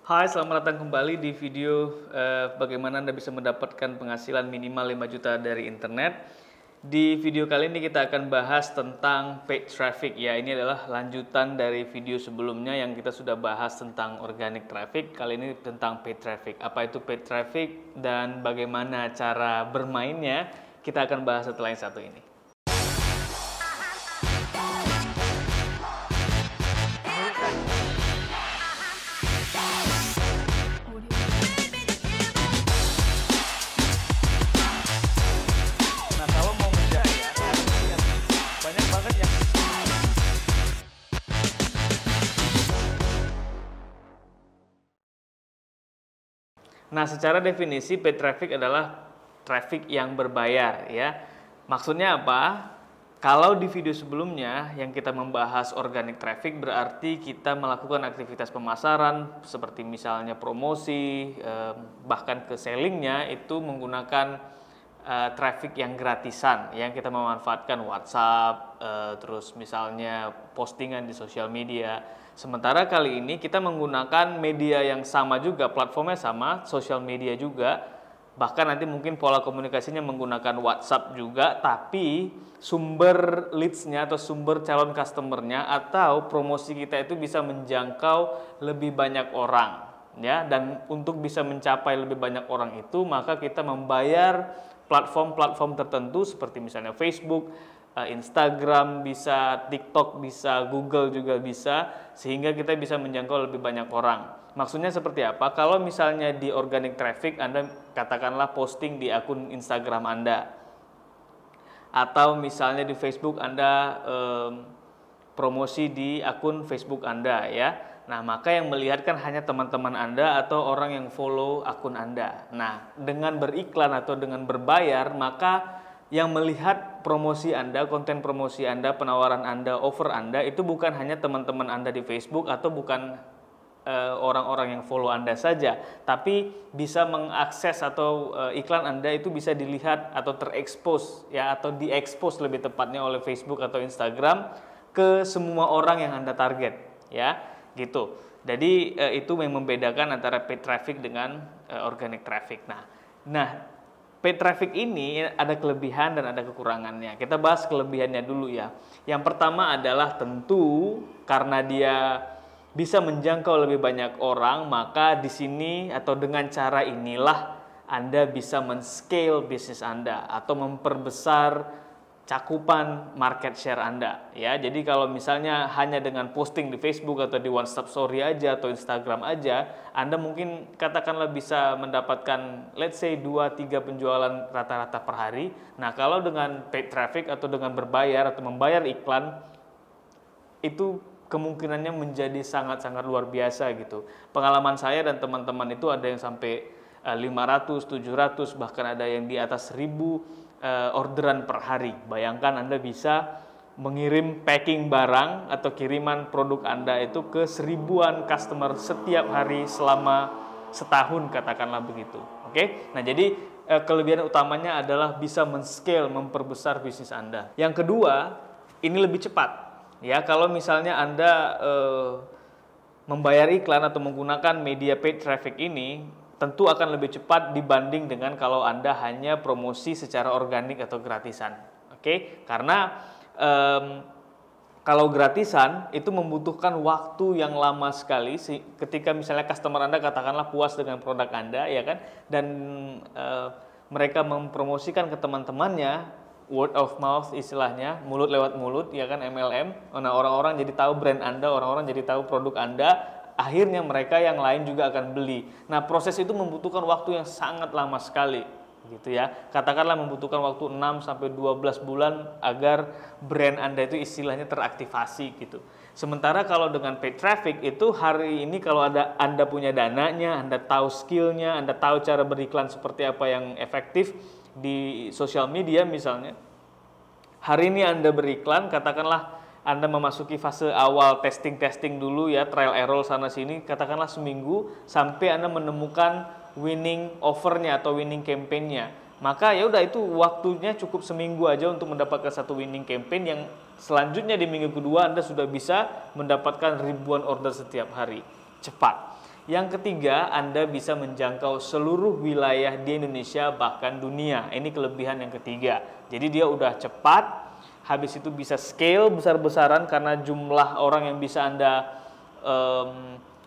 Hai, selamat datang kembali di video bagaimana Anda bisa mendapatkan penghasilan minimal 5 juta dari internet. Di video kali ini kita akan bahas tentang paid traffic ya. Ini adalah lanjutan dari video sebelumnya yang kita sudah bahas tentang organic traffic. Kali ini tentang paid traffic. Apa itu paid traffic dan bagaimana cara bermainnya, kita akan bahas setelah yang satu ini. Nah, secara definisi paid traffic adalah traffic yang berbayar ya. Maksudnya apa? Kalau di video sebelumnya yang kita membahas organic traffic berarti kita melakukan aktivitas pemasaran seperti misalnya promosi, bahkan ke sellingnya itu menggunakan traffic yang gratisan, yang kita memanfaatkan WhatsApp, terus misalnya postingan di sosial media. Sementara kali ini kita menggunakan media yang sama juga, platformnya sama, sosial media juga, bahkan nanti mungkin pola komunikasinya menggunakan WhatsApp juga, tapi sumber leads-nya atau sumber calon customer-nya atau promosi kita itu bisa menjangkau lebih banyak orang ya. Dan untuk bisa mencapai lebih banyak orang itu maka kita membayar platform-platform tertentu seperti misalnya Facebook, Instagram bisa, TikTok bisa, Google juga bisa, sehingga kita bisa menjangkau lebih banyak orang. Maksudnya seperti apa? Kalau misalnya di organic traffic Anda katakanlah posting di akun Instagram Anda, atau misalnya di Facebook Anda promosi di akun Facebook Anda ya. Nah, maka yang melihat kan hanya teman-teman Anda atau orang yang follow akun Anda. Nah, dengan beriklan atau dengan berbayar, maka yang melihat promosi Anda, konten promosi Anda, penawaran Anda, offer Anda itu bukan hanya teman-teman Anda di Facebook atau bukan orang-orang yang follow Anda saja, tapi bisa mengakses atau iklan Anda itu bisa dilihat atau terekspos ya, atau diekspos lebih tepatnya oleh Facebook atau Instagram ke semua orang yang Anda target ya, gitu. Jadi itu yang membedakan antara paid traffic dengan organic traffic. Nah, paid traffic ini ada kelebihan dan ada kekurangannya. Kita bahas kelebihannya dulu ya. Yang pertama adalah tentu karena dia bisa menjangkau lebih banyak orang, maka di sini atau dengan cara inilah Anda bisa men-scale bisnis Anda atau memperbesar cakupan market share Anda ya. Jadi kalau misalnya hanya dengan posting di Facebook atau di WhatsApp story aja atau Instagram aja, Anda mungkin katakanlah bisa mendapatkan let's say 2-3 penjualan rata-rata per hari. Nah, kalau dengan paid traffic atau dengan berbayar atau membayar iklan, itu kemungkinannya menjadi sangat-sangat luar biasa gitu. Pengalaman saya dan teman-teman itu ada yang sampai 500, 700, bahkan ada yang di atas 1000 orderan per hari. Bayangkan Anda bisa mengirim packing barang atau kiriman produk Anda itu ke 1000-an customer setiap hari selama setahun, katakanlah begitu. Oke? Nah, jadi kelebihan utamanya adalah bisa men-scale, memperbesar bisnis Anda. Yang kedua, ini lebih cepat. Ya, kalau misalnya Anda membayar iklan atau menggunakan media paid traffic ini, tentu akan lebih cepat dibanding dengan kalau Anda hanya promosi secara organik atau gratisan. Oke? Karena kalau gratisan itu membutuhkan waktu yang lama sekali ketika misalnya customer Anda katakanlah puas dengan produk Anda ya kan, dan mereka mempromosikan ke teman-temannya, word of mouth istilahnya, mulut lewat mulut ya kan, MLM. Nah, orang-orang jadi tahu brand Anda, orang-orang jadi tahu produk Anda, akhirnya mereka yang lain juga akan beli. Nah, proses itu membutuhkan waktu yang sangat lama sekali gitu ya. Katakanlah membutuhkan waktu 6 sampai 12 bulan agar brand Anda itu istilahnya teraktivasi gitu. Sementara kalau dengan paid traffic itu hari ini kalau Anda punya dananya, Anda tahu skillnya, Anda tahu cara beriklan seperti apa yang efektif di sosial media misalnya. Hari ini Anda beriklan, katakanlah Anda memasuki fase awal testing dulu ya, trial error sana sini, katakanlah seminggu sampai Anda menemukan winning offernya atau winning campaign-nya. Maka ya udah, itu waktunya cukup seminggu aja untuk mendapatkan satu winning campaign yang selanjutnya di minggu kedua Anda sudah bisa mendapatkan ribuan order setiap hari. Cepat. Yang ketiga, Anda bisa menjangkau seluruh wilayah di Indonesia bahkan dunia. Ini kelebihan yang ketiga. Jadi dia udah cepat, habis itu bisa scale besar-besaran karena jumlah orang yang bisa Anda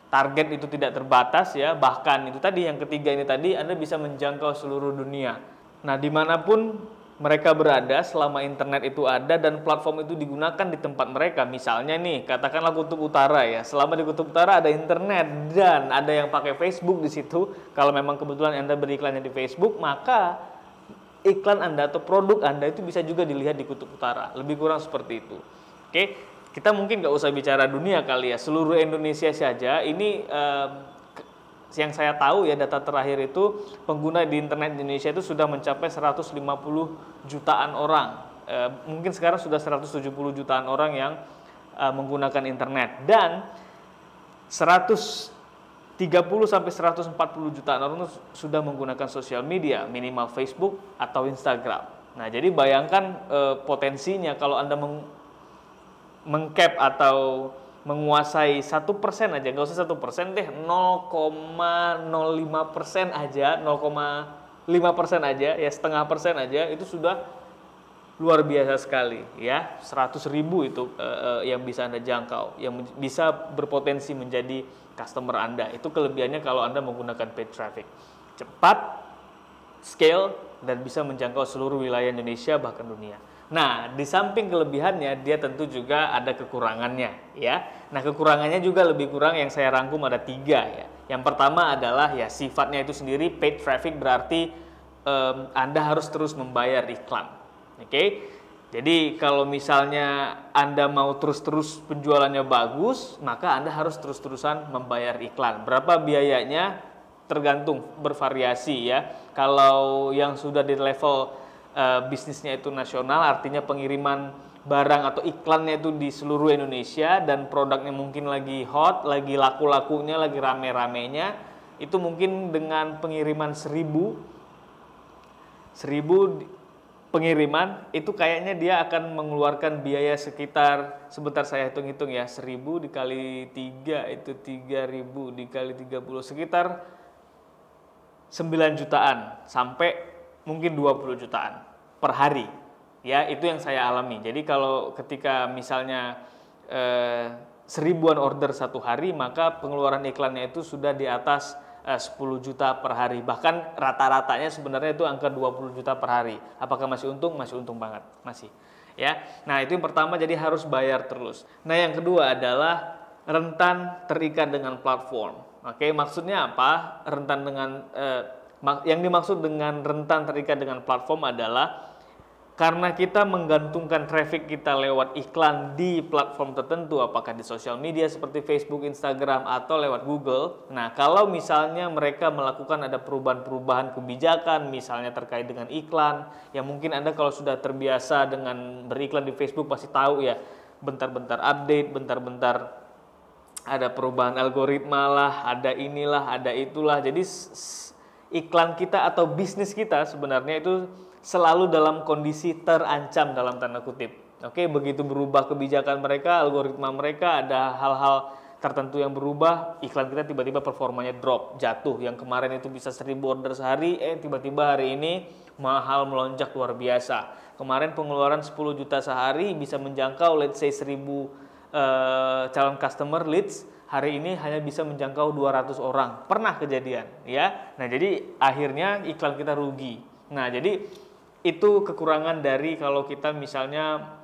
target itu tidak terbatas ya. Bahkan itu tadi yang ketiga ini tadi, Anda bisa menjangkau seluruh dunia. Nah, dimanapun mereka berada selama internet itu ada dan platform itu digunakan di tempat mereka. Misalnya nih, katakanlah Kutub Utara ya. Selama di Kutub Utara ada internet dan ada yang pakai Facebook di situ. Kalau memang kebetulan Anda beriklannya di Facebook, maka iklan Anda atau produk Anda itu bisa juga dilihat di Kutub Utara. Lebih kurang seperti itu. Oke, kita mungkin nggak usah bicara dunia kali ya. Seluruh Indonesia saja ini yang saya tahu ya, data terakhir itu pengguna di internet Indonesia itu sudah mencapai 150 jutaan orang. Mungkin sekarang sudah 170 jutaan orang yang menggunakan internet, dan 130 sampai 140 jutaan orang sudah menggunakan sosial media, minimal Facebook atau Instagram. Nah, jadi bayangkan potensinya kalau Anda mengcap atau menguasai 1% aja, nggak usah 1% deh, 0,05% aja, 0,5% aja, ya setengah persen aja, itu sudah luar biasa sekali ya. 100.000 itu yang bisa Anda jangkau, yang bisa berpotensi menjadi customer Anda. Itu kelebihannya kalau Anda menggunakan paid traffic. Cepat, scale, dan bisa menjangkau seluruh wilayah Indonesia bahkan dunia. Nah, di samping kelebihannya, dia tentu juga ada kekurangannya ya. Nah, kekurangannya juga lebih kurang yang saya rangkum ada 3 ya. Yang pertama adalah ya sifatnya itu sendiri paid traffic, berarti Anda harus terus membayar iklan. Oke? Jadi kalau misalnya Anda mau terus-terus penjualannya bagus, maka Anda harus terus-terusan membayar iklan. Berapa biayanya? Tergantung, bervariasi ya. Kalau yang sudah di level bisnisnya itu nasional, artinya pengiriman barang atau iklannya itu di seluruh Indonesia dan produknya mungkin lagi hot, lagi laku-lakunya, lagi rame-ramenya, itu mungkin dengan pengiriman 1000 pengiriman itu kayaknya dia akan mengeluarkan biaya sekitar, sebentar saya hitung-hitung ya, 1000 dikali 3 itu 3000 dikali 30 sekitar 9 jutaan sampai mungkin 20 jutaan per hari ya. Itu yang saya alami. Jadi kalau ketika misalnya 1000-an order satu hari, maka pengeluaran iklannya itu sudah di atas 10 juta per hari. Bahkan rata-ratanya sebenarnya itu angka 20 juta per hari. Apakah masih untung? Masih untung banget, masih ya. Nah, itu yang pertama, jadi harus bayar terus. Nah, yang kedua adalah rentan terikat dengan platform. Oke, maksudnya apa? Rentan dengan yang dimaksud dengan rentan terikat dengan platform adalah karena kita menggantungkan traffic kita lewat iklan di platform tertentu, apakah di sosial media seperti Facebook, Instagram, atau lewat Google. Nah, kalau misalnya mereka melakukan ada perubahan-perubahan kebijakan, misalnya terkait dengan iklan, yang mungkin Anda kalau sudah terbiasa dengan beriklan di Facebook pasti tahu ya, bentar-bentar update, bentar-bentar ada perubahan algoritma lah, ada inilah, ada itulah. Jadi iklan kita atau bisnis kita sebenarnya itu selalu dalam kondisi terancam dalam tanda kutip. Oke, begitu berubah kebijakan mereka, algoritma mereka, ada hal-hal tertentu yang berubah, iklan kita tiba-tiba performanya drop, jatuh. Yang kemarin itu bisa 1000 order sehari, tiba-tiba hari ini mahal, melonjak luar biasa. Kemarin pengeluaran 10 juta sehari bisa menjangkau let's say 1000 calon customer leads, hari ini hanya bisa menjangkau 200 orang. Pernah kejadian ya. Nah, jadi akhirnya iklan kita rugi. Nah, jadi itu kekurangan dari kalau kita misalnya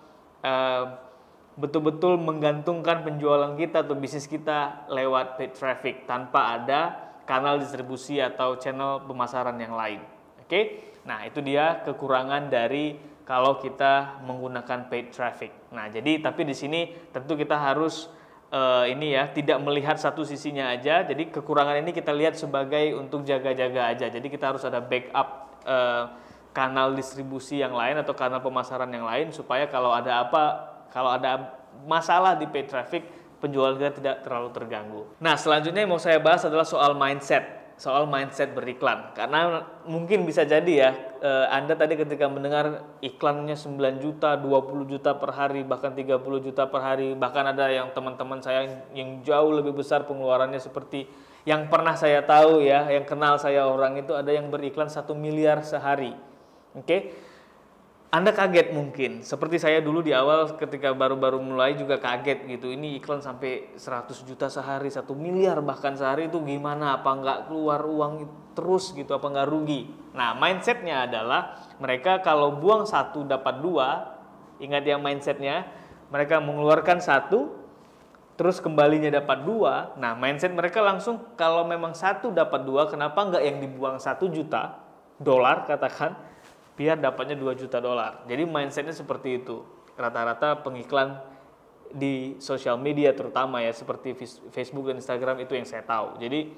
betul-betul menggantungkan penjualan kita atau bisnis kita lewat paid traffic tanpa ada kanal distribusi atau channel pemasaran yang lain. Oke? Nah, itu dia kekurangan dari kalau kita menggunakan paid traffic. Nah, jadi tapi di sini tentu kita harus ini ya, tidak melihat satu sisinya aja. Jadi kekurangan ini kita lihat sebagai untuk jaga-jaga aja. Jadi kita harus ada backup kanal distribusi yang lain atau kanal pemasaran yang lain supaya kalau ada masalah di paid traffic, penjualan kita tidak terlalu terganggu. Nah, selanjutnya yang mau saya bahas adalah soal mindset beriklan. Karena mungkin bisa jadi ya, Anda tadi ketika mendengar iklannya 9 juta, 20 juta per hari, bahkan 30 juta per hari, bahkan ada yang teman-teman saya yang jauh lebih besar pengeluarannya seperti Yang pernah saya tahu ya, yang kenal saya orang itu ada yang beriklan 1 miliar sehari. Oke. Anda kaget mungkin, seperti saya dulu di awal ketika baru-baru mulai juga kaget gitu. Ini iklan sampai 100 juta sehari, 1 miliar bahkan sehari itu gimana? Apa nggak keluar uang terus gitu? Apa nggak rugi? Nah, mindsetnya adalah mereka kalau buang 1 dapat 2, ingat yang mindsetnya, mereka mengeluarkan 1, terus kembalinya dapat 2. Nah, mindset mereka langsung kalau memang 1 dapat 2, kenapa nggak yang dibuang 1 juta dolar katakan, biar dapatnya 2 juta dolar. Jadi mindsetnya seperti itu. Rata-rata pengiklan di sosial media terutama ya, seperti Facebook dan Instagram itu yang saya tahu. Jadi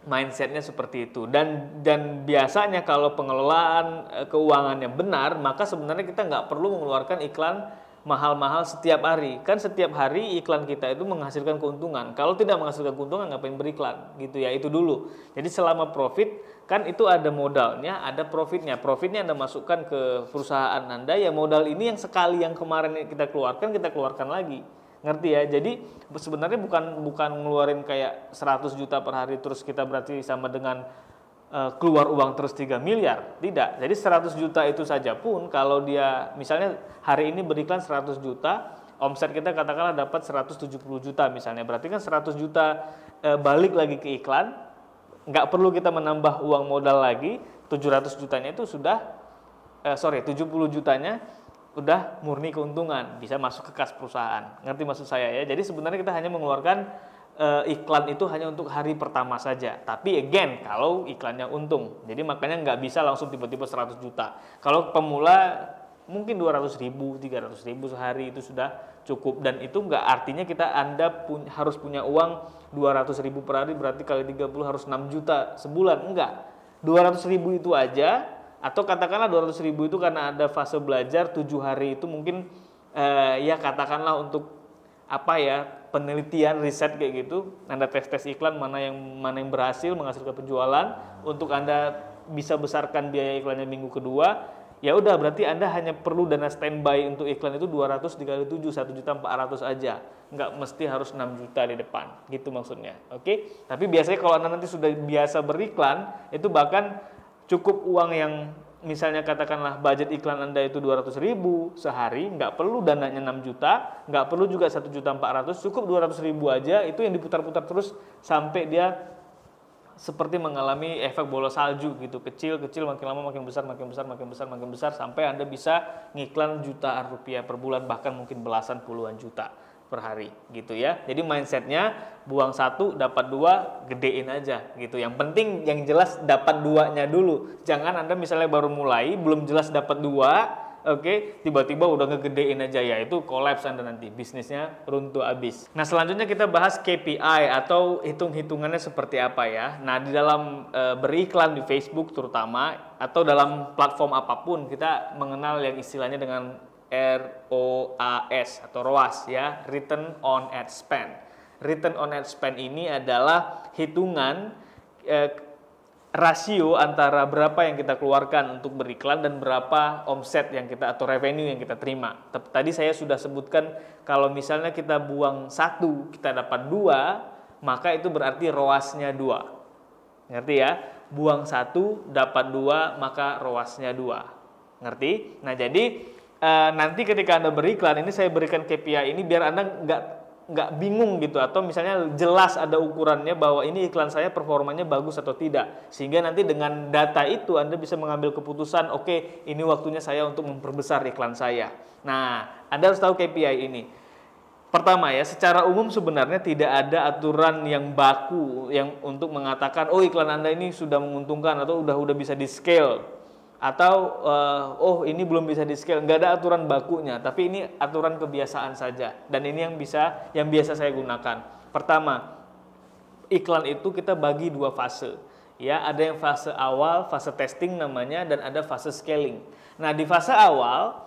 mindsetnya seperti itu. Dan biasanya kalau pengelolaan keuangannya benar, maka sebenarnya kita nggak perlu mengeluarkan iklan mahal-mahal setiap hari. Kan setiap hari iklan kita itu menghasilkan keuntungan. Kalau tidak menghasilkan keuntungan, ngapain beriklan gitu ya, itu dulu. Jadi selama profit, kan itu ada modalnya, ada profitnya. Profitnya Anda masukkan ke perusahaan Anda, ya modal ini yang sekali yang kemarin kita keluarkan lagi. Ngerti ya? Jadi sebenarnya bukan ngeluarin kayak 100 juta per hari terus kita berarti sama dengan keluar uang terus 3 miliar. Tidak. Jadi 100 juta itu saja pun kalau dia misalnya hari ini beriklan 100 juta, omset kita katakanlah dapat 170 juta misalnya. Berarti kan 100 juta balik lagi ke iklan, nggak perlu kita menambah uang modal lagi, 700 jutanya itu sudah 70 jutanya udah murni keuntungan, bisa masuk ke kas perusahaan. Ngerti maksud saya ya? Jadi sebenarnya kita hanya mengeluarkan iklan itu hanya untuk hari pertama saja. Tapi again, kalau iklannya untung. Jadi makanya nggak bisa langsung tiba-tiba 100 juta. Kalau pemula mungkin 200 ribu, 300 ribu sehari itu sudah cukup. Dan itu nggak artinya Anda harus punya uang 200 ribu per hari, berarti kali 30 harus 6 juta sebulan. Enggak. 200 ribu itu aja, atau katakanlah 200 ribu itu karena ada fase belajar 7 hari itu mungkin ya katakanlah untuk apa ya, penelitian, riset kayak gitu. Anda tes iklan mana yang berhasil menghasilkan penjualan, untuk Anda bisa besarkan biaya iklannya minggu kedua. Ya udah, berarti Anda hanya perlu dana standby untuk iklan itu 200 dikali 7, 1.400.000 aja. Nggak mesti harus 6 juta di depan. Gitu maksudnya. Oke? Tapi biasanya kalau Anda nanti sudah biasa beriklan, itu bahkan cukup uang yang misalnya katakanlah budget iklan Anda itu 200 ribu sehari, nggak perlu dananya 6 juta, nggak perlu juga 1.400.000, cukup 200 ribu aja, itu yang diputar-putar terus sampai dia seperti mengalami efek bola salju gitu, kecil makin lama makin besar, sampai Anda bisa ngiklan jutaan rupiah per bulan, bahkan mungkin belasan puluhan juta per hari gitu ya. Jadi mindsetnya buang 1 dapat 2, gedein aja gitu. Yang penting yang jelas dapat 2-nya dulu. Jangan Anda misalnya baru mulai belum jelas dapat 2, oke, tiba-tiba udah ngegedein aja, ya itu kolaps Anda nanti, bisnisnya runtuh abis. Nah, selanjutnya kita bahas KPI atau hitung-hitungannya seperti apa ya. Nah, di dalam beriklan di Facebook terutama atau dalam platform apapun, kita mengenal yang istilahnya dengan ROAS atau ROAS ya, Return on Ad Spend. Return on Ad Spend ini adalah hitungan rasio antara berapa yang kita keluarkan untuk beriklan dan berapa omset yang kita atau revenue yang kita terima. Tadi saya sudah sebutkan kalau misalnya kita buang 1 kita dapat 2, maka itu berarti ROAS-nya 2. Ngerti ya? Buang 1 dapat 2, maka ROAS-nya 2. Ngerti? Nah, jadi nanti ketika Anda beriklan, ini saya berikan KPI ini biar Anda nggak bingung gitu, atau misalnya jelas ada ukurannya bahwa ini iklan saya performanya bagus atau tidak, sehingga nanti dengan data itu Anda bisa mengambil keputusan, oke, ini waktunya saya untuk memperbesar iklan saya. Nah, Anda harus tahu KPI ini. Pertama ya, secara umum sebenarnya tidak ada aturan yang baku yang untuk mengatakan oh iklan Anda ini sudah menguntungkan atau udah bisa di scale, atau oh ini belum bisa di scale. Nggak ada aturan bakunya, tapi ini aturan kebiasaan saja, dan ini yang biasa saya gunakan. Pertama, iklan itu kita bagi 2 fase ya, ada yang fase awal, fase testing namanya, dan ada fase scaling. Nah, di fase awal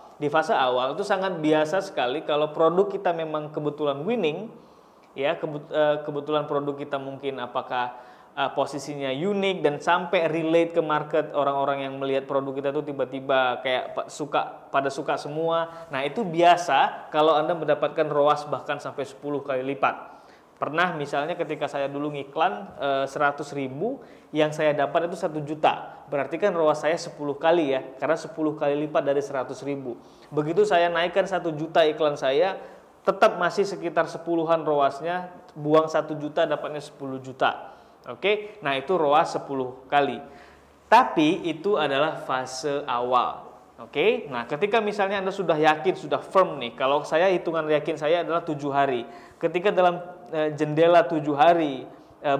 itu sangat biasa sekali kalau produk kita memang kebetulan winning ya, kebetulan produk kita mungkin apakah posisinya unik dan sampai relate ke market, orang-orang yang melihat produk kita tuh tiba-tiba kayak pada suka semua. Nah, itu biasa kalau Anda mendapatkan ROAS bahkan sampai 10 kali lipat. Pernah misalnya ketika saya dulu ngiklan 100.000, yang saya dapat itu 1 juta. Berarti kan ROAS saya 10 kali ya, karena 10 kali lipat dari 100.000. Begitu saya naikkan 1 juta iklan saya, tetap masih sekitar 10-an ROAS-nya, buang 1 juta dapatnya 10 juta. Oke, nah itu ROAS 10 kali. Tapi itu adalah fase awal. Oke, nah ketika misalnya Anda sudah yakin, sudah firm nih, kalau saya hitungan yakin saya adalah 7 hari. Ketika dalam jendela 7 hari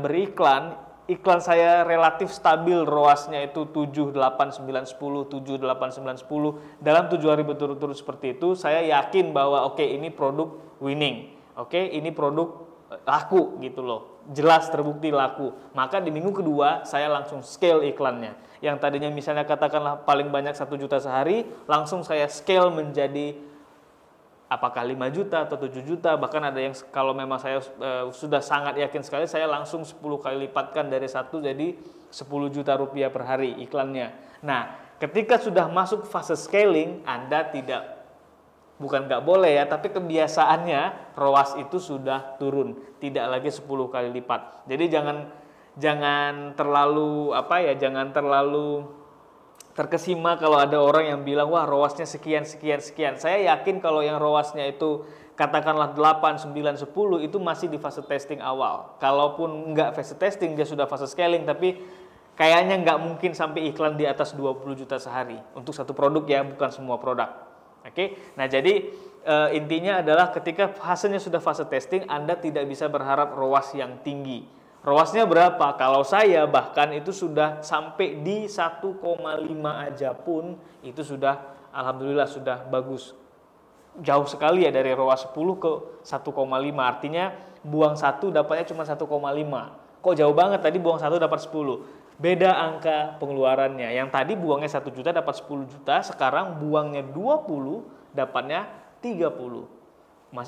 beriklan, iklan saya relatif stabil, ROAS-nya itu 7, 8, 9, 10, 7, 8, 9, 10. Dalam 7 hari berturut-turut seperti itu, saya yakin bahwa oke, ini produk winning. Oke, ini produk laku gitu loh. Jelas terbukti laku. Maka di minggu kedua saya langsung scale iklannya. Yang tadinya misalnya katakanlah paling banyak 1 juta sehari, langsung saya scale menjadi apakah 5 juta atau 7 juta, bahkan ada yang kalau memang saya sudah sangat yakin sekali, saya langsung 10 kali lipatkan dari 1 jadi 10 juta rupiah per hari iklannya. Nah, ketika sudah masuk fase scaling, Anda bukan nggak boleh ya, tapi kebiasaannya ROAS itu sudah turun, tidak lagi 10 kali lipat. Jadi jangan terlalu jangan terlalu terkesima kalau ada orang yang bilang, wah ROAS-nya sekian. Saya yakin kalau yang ROAS-nya itu katakanlah 8, 9, 10 itu masih di fase testing awal. Kalaupun nggak fase testing, dia sudah fase scaling, tapi kayaknya nggak mungkin sampai iklan di atas 20 juta sehari. Untuk satu produk ya, bukan semua produk. Oke, nah jadi intinya adalah ketika fasenya sudah fase testing, Anda tidak bisa berharap ROAS yang tinggi. ROAS-nya berapa? Kalau saya bahkan itu sudah sampai di 1,5 aja pun itu sudah alhamdulillah sudah bagus. Jauh sekali ya dari ROAS 10 ke 1,5. Artinya buang 1 dapatnya cuma 1,5. Kok jauh banget, tadi buang 1 dapat 10. Beda angka pengeluarannya. Yang tadi buangnya 1 juta dapat 10 juta, sekarang buangnya 20 dapatnya 30.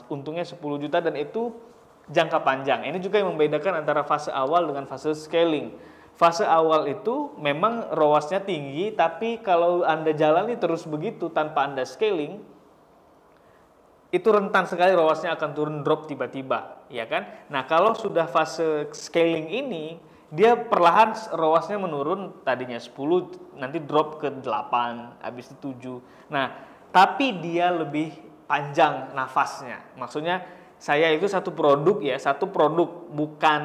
Untungnya 10 juta dan itu jangka panjang. Ini juga yang membedakan antara fase awal dengan fase scaling. Fase awal itu memang ROAS-nya tinggi, tapi kalau Anda jalani terus begitu tanpa Anda scaling, itu rentan sekali ROAS-nya akan turun, drop tiba-tiba, ya kan? Nah, kalau sudah fase scaling ini, dia perlahan ROAS-nya menurun, tadinya 10, nanti drop ke 8, habis itu 7. Nah, tapi dia lebih panjang nafasnya. Maksudnya, saya itu satu produk bukan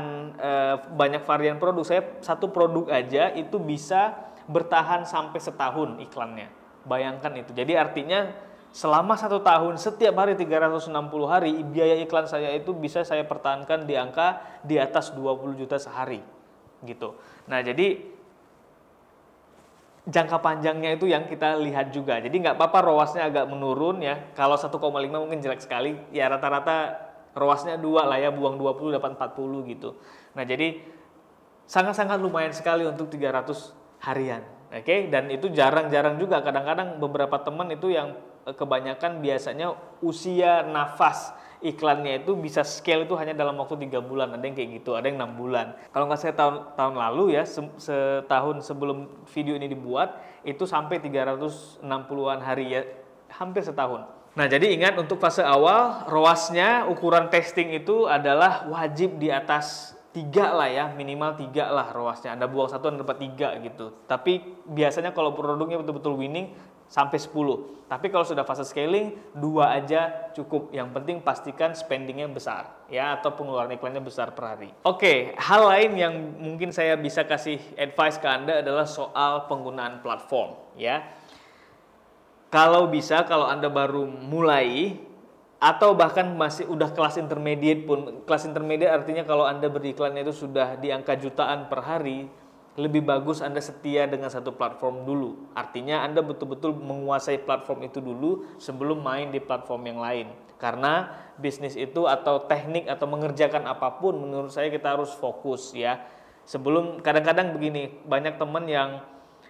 banyak varian produk. Saya satu produk aja itu bisa bertahan sampai setahun iklannya. Bayangkan itu. Jadi artinya selama 1 tahun setiap hari 360 hari biaya iklan saya itu bisa saya pertahankan di angka di atas 20 juta sehari gitu. Nah, jadi jangka panjangnya itu yang kita lihat juga. Jadi nggak apa-apa ROAS-nya agak menurun ya. Kalau 1,5 mungkin jelek sekali. Ya rata-rata ROAS-nya 2 lah ya, buang 20 dapat 40 gitu. Nah, jadi sangat-sangat lumayan sekali untuk 300 harian. Oke, dan itu jarang-jarang juga. Kadang-kadang beberapa teman itu yang kebanyakan biasanya usia nafas iklannya itu bisa scale itu hanya dalam waktu 3 bulan, ada yang kayak gitu, ada yang 6 bulan. Kalau nggak saya tahun lalu ya, setahun sebelum video ini dibuat, itu sampai 360-an hari ya, hampir setahun. Nah, jadi ingat untuk fase awal, ROAS-nya ukuran testing itu adalah wajib di atas 3 lah ya, minimal 3 lah ROAS-nya. Anda buang 1, Anda dapat 3 gitu. Tapi biasanya kalau produknya betul-betul winning, sampai 10. Tapi kalau sudah fase scaling, 2 aja cukup. Yang penting pastikan spendingnya besar ya, atau pengeluaran iklannya besar per hari. Oke, hal lain yang mungkin saya bisa kasih advice ke Anda adalah soal penggunaan platform ya. Kalau bisa, kalau Anda baru mulai atau bahkan masih udah kelas intermediate pun, kelas intermediate artinya kalau Anda beriklannya itu sudah di angka jutaan per hari, lebih bagus Anda setia dengan satu platform dulu. Artinya Anda betul-betul menguasai platform itu dulu sebelum main di platform yang lain. Karena bisnis itu atau teknik atau mengerjakan apapun menurut saya kita harus fokus ya. Sebelum kadang-kadang begini, banyak teman yang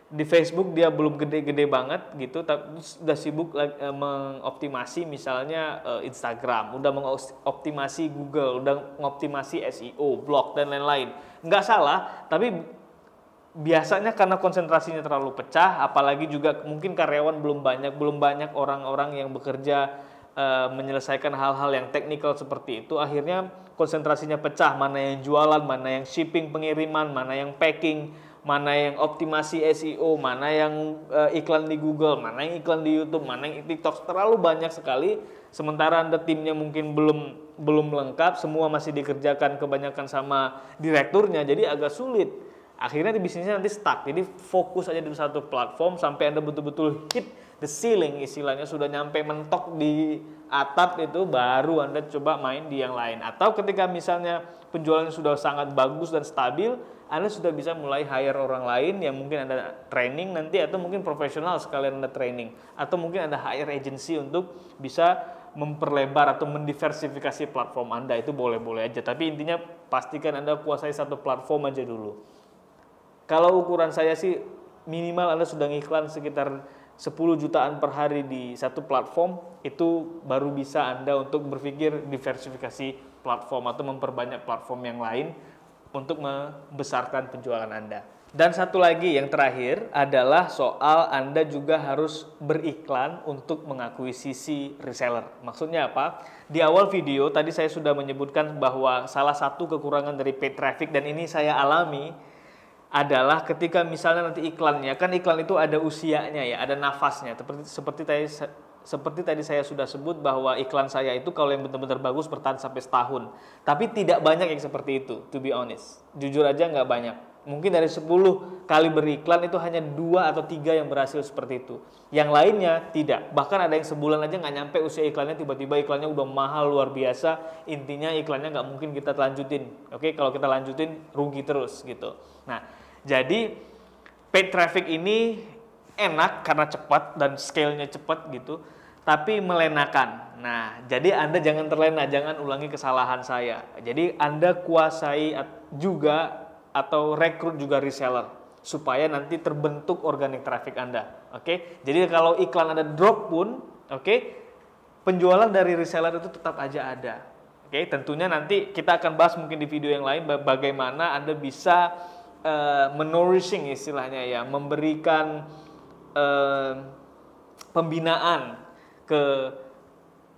di Facebook dia belum gede-gede banget gitu, tapi sudah sibuk mengoptimasi misalnya Instagram, udah mengoptimasi Google, udah mengoptimasi SEO, blog dan lain-lain. Nggak salah, tapi biasanya karena konsentrasinya terlalu pecah, apalagi juga mungkin karyawan belum banyak orang-orang yang bekerja menyelesaikan hal-hal yang teknikal seperti itu, akhirnya konsentrasinya pecah, mana yang jualan, mana yang shipping pengiriman, mana yang packing, mana yang optimasi SEO, mana yang iklan di Google, mana yang iklan di YouTube, mana yang TikTok, terlalu banyak sekali. Sementara Anda timnya mungkin belum lengkap, semua masih dikerjakan kebanyakan sama direkturnya, jadi agak sulit. Akhirnya di bisnisnya nanti stuck. Jadi fokus aja di satu platform sampai Anda betul-betul hit the ceiling, istilahnya sudah nyampe mentok di atap itu, baru Anda coba main di yang lain. Atau ketika misalnya penjualannya sudah sangat bagus dan stabil, Anda sudah bisa mulai hire orang lain yang mungkin Anda training nanti, atau mungkin profesional sekalian Anda training, atau mungkin Anda hire agency untuk bisa memperlebar atau mendiversifikasi platform Anda. Itu boleh-boleh aja, tapi intinya pastikan Anda kuasai satu platform aja dulu. Kalau ukuran saya sih minimal Anda sudah ngiklan sekitar 10 jutaan per hari di satu platform, itu baru bisa Anda untuk berpikir diversifikasi platform atau memperbanyak platform yang lain untuk membesarkan penjualan Anda. Dan satu lagi yang terakhir adalah soal Anda juga harus beriklan untuk mengakuisisi reseller. Maksudnya apa? Di awal video tadi saya sudah menyebutkan bahwa salah satu kekurangan dari paid traffic, dan ini saya alami, adalah ketika misalnya nanti iklannya, kan iklan itu ada usianya ya, ada nafasnya. Seperti tadi saya sudah sebut bahwa iklan saya itu kalau yang benar-benar bagus bertahan sampai setahun. Tapi tidak banyak yang seperti itu, to be honest. Jujur aja nggak banyak. Mungkin dari 10 kali beriklan itu hanya 2 atau 3 yang berhasil seperti itu. Yang lainnya tidak. Bahkan ada yang sebulan aja nggak nyampe usia iklannya, tiba-tiba iklannya udah mahal luar biasa. Intinya iklannya nggak mungkin kita lanjutin. Oke, kalau kita lanjutin rugi terus gitu. Nah, jadi paid traffic ini enak karena cepat dan scale-nya cepat gitu, tapi melenakan. Nah, jadi Anda jangan terlena, jangan ulangi kesalahan saya. Jadi Anda kuasai juga atau rekrut juga reseller supaya nanti terbentuk organic traffic Anda. Oke? Jadi kalau iklan Anda drop pun, oke, penjualan dari reseller itu tetap aja ada. Oke, tentunya nanti kita akan bahas mungkin di video yang lain bagaimana Anda bisa menourishing istilahnya ya, memberikan pembinaan ke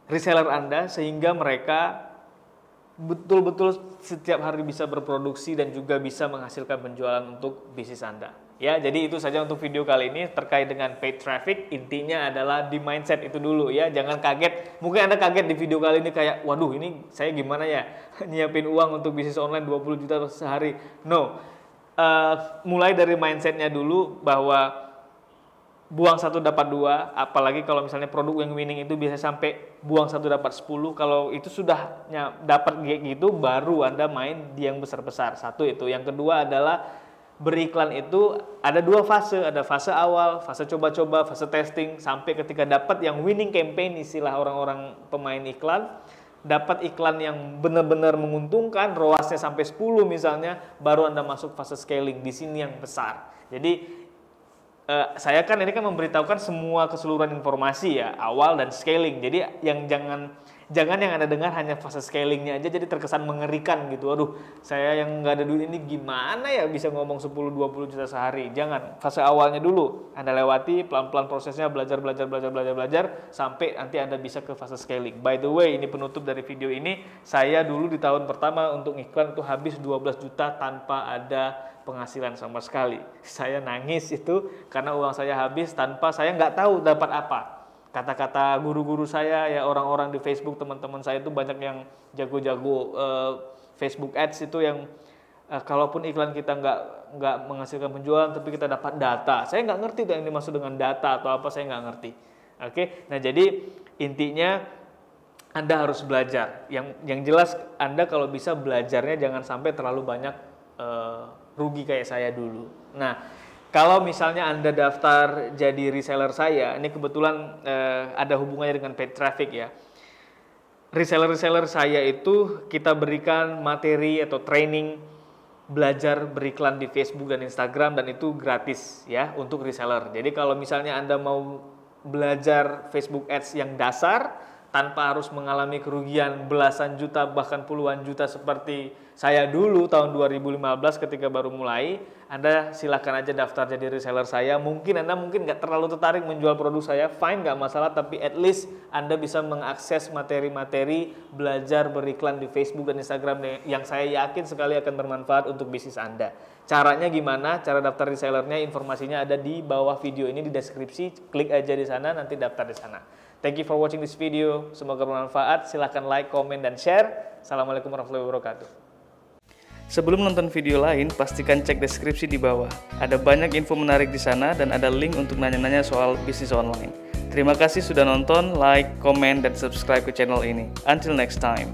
reseller Anda sehingga mereka betul-betul setiap hari bisa berproduksi dan juga bisa menghasilkan penjualan untuk bisnis Anda. Ya, jadi itu saja untuk video kali ini terkait dengan paid traffic. Intinya adalah di mindset itu dulu ya, jangan kaget. Mungkin Anda kaget di video kali ini kayak, waduh ini saya gimana ya nyiapin uang untuk bisnis online 20 juta sehari. No. Mulai dari mindsetnya dulu bahwa buang 1 dapat 2, apalagi kalau misalnya produk yang winning itu bisa sampai buang 1 dapat 10. Kalau itu sudah dapat gitu, baru Anda main di yang besar-besar. Satu itu. Yang kedua adalah beriklan itu ada 2 fase, ada fase awal, fase coba-coba, fase testing, sampai ketika dapat yang winning campaign, istilah orang-orang pemain iklan, dapat iklan yang benar-benar menguntungkan, ROAS-nya sampai 10 misalnya, baru Anda masuk fase scaling, di sini yang besar. Jadi saya kan ini kan memberitahukan semua keseluruhan informasi ya, awal dan scaling. Jadi yang jangan yang Anda dengar hanya fase scalingnya aja, jadi terkesan mengerikan gitu. Aduh, saya yang nggak ada duit ini gimana ya bisa ngomong 10-20 juta sehari. Jangan, fase awalnya dulu Anda lewati, pelan-pelan prosesnya, belajar sampai nanti Anda bisa ke fase scaling. By the way, ini penutup dari video ini. Saya dulu di tahun pertama untuk iklan itu habis 12 juta tanpa ada penghasilan sama sekali. Saya nangis itu karena uang saya habis tanpa saya nggak tahu dapat apa. Kata-kata guru-guru saya ya, orang-orang di Facebook, teman-teman saya itu banyak yang jago-jago Facebook Ads itu yang kalaupun iklan kita nggak menghasilkan penjualan tapi kita dapat data. Saya nggak ngerti yang dimaksud dengan data atau apa, saya nggak ngerti. Oke, nah jadi intinya Anda harus belajar. Yang jelas Anda kalau bisa belajarnya jangan sampai terlalu banyak rugi kayak saya dulu. Nah, kalau misalnya Anda daftar jadi reseller saya, ini kebetulan ada hubungannya dengan paid traffic ya. Reseller-reseller saya itu kita berikan materi atau training belajar beriklan di Facebook dan Instagram, dan itu gratis ya untuk reseller. Jadi kalau misalnya Anda mau belajar Facebook Ads yang dasar, tanpa harus mengalami kerugian belasan juta bahkan puluhan juta seperti saya dulu tahun 2015 ketika baru mulai. Anda silakan aja daftar jadi reseller saya. Mungkin Anda nggak terlalu tertarik menjual produk saya, fine, nggak masalah, tapi at least Anda bisa mengakses materi-materi belajar beriklan di Facebook dan Instagram yang saya yakin sekali akan bermanfaat untuk bisnis Anda. Caranya gimana? Cara daftar resellernya, informasinya ada di bawah video ini di deskripsi. Klik aja di sana, nanti daftar di sana. Thank you for watching this video. Semoga bermanfaat. Silahkan like, komen, dan share. Assalamualaikum warahmatullahi wabarakatuh. Sebelum nonton video lain, pastikan cek deskripsi di bawah. Ada banyak info menarik di sana dan ada link untuk nanya-nanya soal bisnis online. Terima kasih sudah nonton, like, komen, dan subscribe ke channel ini. Until next time.